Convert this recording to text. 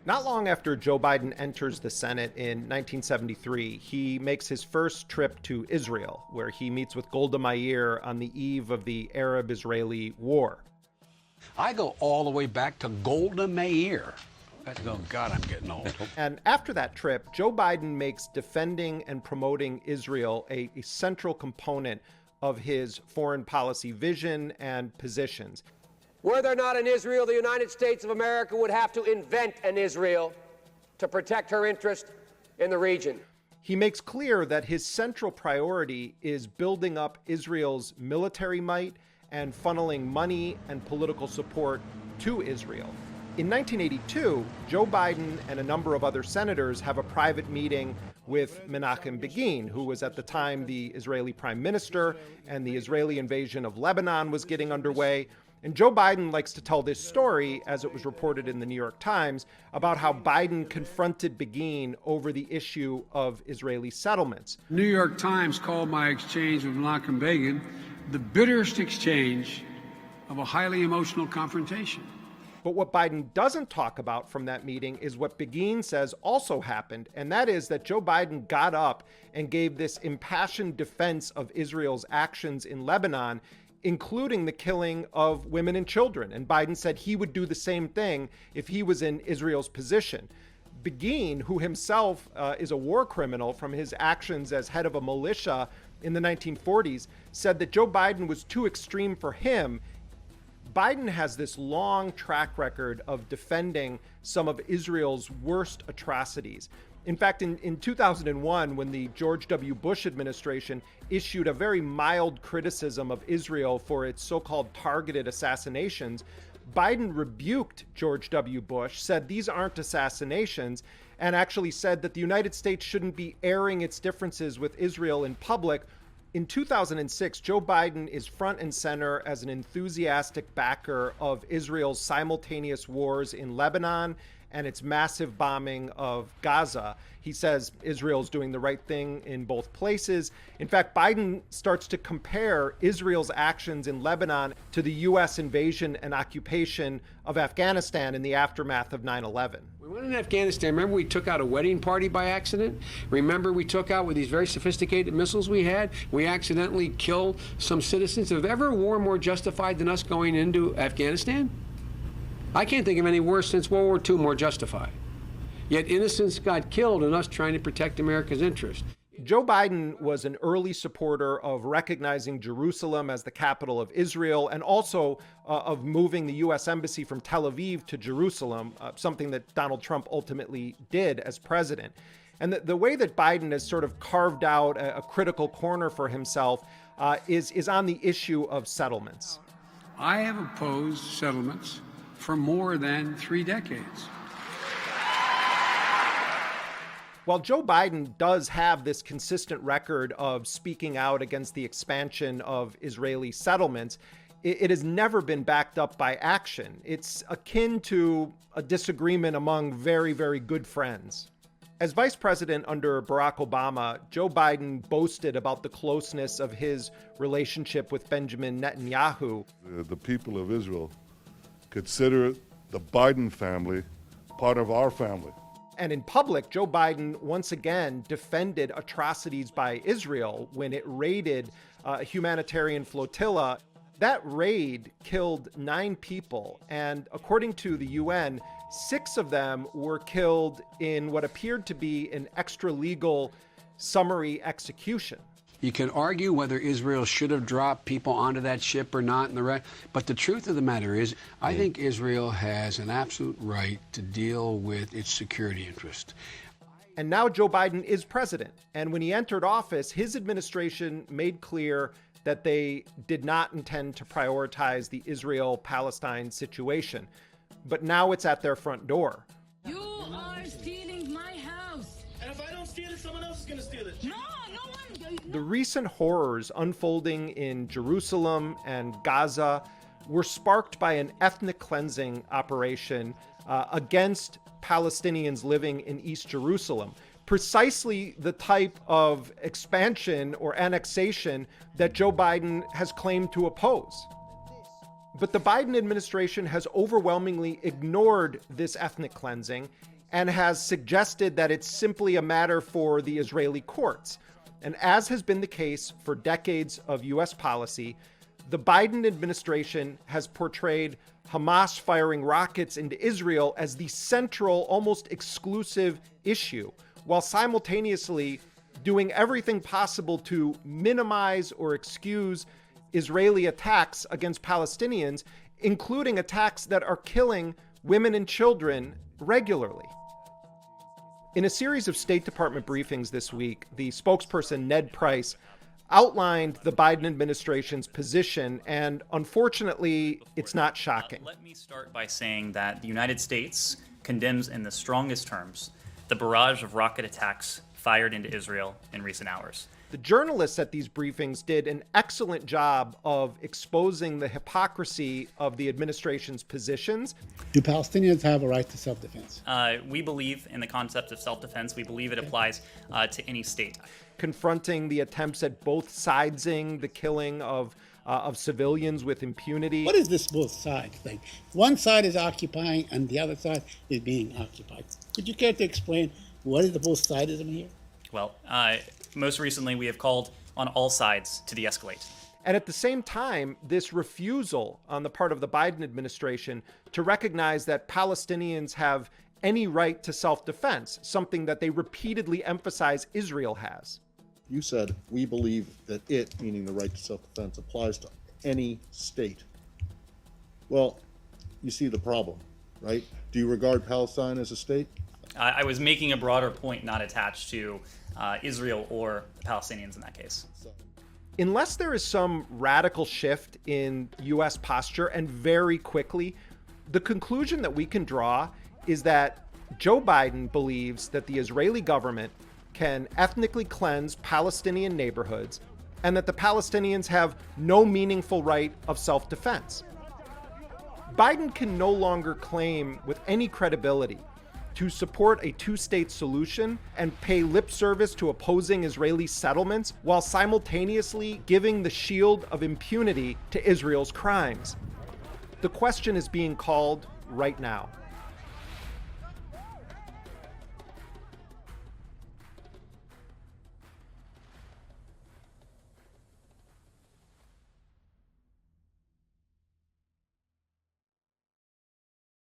Not long after Joe Biden enters the Senate in 1973, he makes his first trip to Israel, where he meets with Golda Meir on the eve of the Arab-Israeli war. I go all the way back to Golda Meir. Oh, God, I'm getting old. And after that trip, Joe Biden makes defending and promoting Israel a central component of his foreign policy vision and positions. Were there not an Israel, the United States of America would have to invent an Israel to protect her interest in the region. He makes clear that his central priority is building up Israel's military might and funneling money and political support to Israel. In 1982, Joe Biden and a number of other senators have a private meeting with Menachem Begin, who was at the time the Israeli prime minister, and the Israeli invasion of Lebanon was getting underway. And Joe Biden likes to tell this story, as it was reported in the New York Times, about how Biden confronted Begin over the issue of Israeli settlements. New York Times called my exchange with Menachem Begin the bitterest exchange of a highly emotional confrontation. But what Biden doesn't talk about from that meeting is what Begin says also happened, and that is that Joe Biden got up and gave this impassioned defense of Israel's actions in Lebanon, including the killing of women and children. And Biden said he would do the same thing if he was in Israel's position. Begin, who himself is a war criminal from his actions as head of a militia in the 1940s, said that Joe Biden was too extreme for him. Biden has this long track record of defending some of Israel's worst atrocities. In fact, in 2001, when the George W. Bush administration issued a very mild criticism of Israel for its so-called targeted assassinations, Biden rebuked George W. Bush, said these aren't assassinations, and actually said that the United States shouldn't be airing its differences with Israel in public. In 2006, Joe Biden is front and center as an enthusiastic backer of Israel's simultaneous wars in Lebanon and its massive bombing of Gaza. He says Israel's doing the right thing in both places. In fact, Biden starts to compare Israel's actions in Lebanon to the U.S. invasion and occupation of Afghanistan in the aftermath of 9/11. We went in Afghanistan. Remember, we took out a wedding party by accident? Remember, we took out with these very sophisticated missiles we had? We accidentally killed some citizens. Is there ever a war more justified than us going into Afghanistan? I can't think of any worse since World War II more justified. Yet innocents got killed in us trying to protect America's interest. Joe Biden was an early supporter of recognizing Jerusalem as the capital of Israel, and also of moving the U.S. Embassy from Tel Aviv to Jerusalem, something that Donald Trump ultimately did as president. And the way that Biden has sort of carved out a critical corner for himself is on the issue of settlements. I have opposed settlements for more than 3 decades. While Joe Biden does have this consistent record of speaking out against the expansion of Israeli settlements, it has never been backed up by action. It's akin to a disagreement among very, very good friends. As vice president under Barack Obama, Joe Biden boasted about the closeness of his relationship with Benjamin Netanyahu. The people of Israel consider the Biden family part of our family. And in public, Joe Biden once again defended atrocities by Israel when it raided a humanitarian flotilla. That raid killed 9 people, and according to the UN, 6 of them were killed in what appeared to be an extra-legal summary execution. You can argue whether Israel should have dropped people onto that ship or not, but the truth of the matter is, I think Israel has an absolute right to deal with its security interest. And now Joe Biden is president. And when he entered office, his administration made clear that they did not intend to prioritize the Israel-Palestine situation. But now it's at their front door. You are stealing my house. And if I don't steal it, someone else is going to steal it. No one. The recent horrors unfolding in Jerusalem and Gaza were sparked by an ethnic cleansing operation against Palestinians living in East Jerusalem. Precisely the type of expansion or annexation that Joe Biden has claimed to oppose. But the Biden administration has overwhelmingly ignored this ethnic cleansing and has suggested that it's simply a matter for the Israeli courts. And as has been the case for decades of U.S. policy, the Biden administration has portrayed Hamas firing rockets into Israel as the central, almost exclusive issue, while simultaneously doing everything possible to minimize or excuse Israeli attacks against Palestinians, including attacks that are killing women and children regularly. In a series of State Department briefings this week, the spokesperson Ned Price outlined the Biden administration's position, and unfortunately, it's not shocking. Let me start by saying that the United States condemns in the strongest terms the barrage of rocket attacks fired into Israel in recent hours. The journalists at these briefings did an excellent job of exposing the hypocrisy of the administration's positions. Do Palestinians have a right to self-defense? We believe in the concept of self-defense. We believe it applies to any state. Confronting the attempts at both sidesing the killing of civilians with impunity. What is this both sides thing? One side is occupying and the other side is being occupied. Could you care to explain what is the both sidism here? Well, most recently we have called on all sides to de-escalate. And at the same time, this refusal on the part of the Biden administration to recognize that Palestinians have any right to self-defense, something that they repeatedly emphasize Israel has. You said, we believe that it, meaning the right to self-defense, applies to any state. Well, you see the problem, right? Do you regard Palestine as a state? I was making a broader point not attached to Israel or the Palestinians in that case. Unless there is some radical shift in U.S. posture, and very quickly, the conclusion that we can draw is that Joe Biden believes that the Israeli government can ethnically cleanse Palestinian neighborhoods and that the Palestinians have no meaningful right of self-defense. Biden can no longer claim with any credibility to support a two-state solution and pay lip service to opposing Israeli settlements while simultaneously giving the shield of impunity to Israel's crimes. The question is being called right now.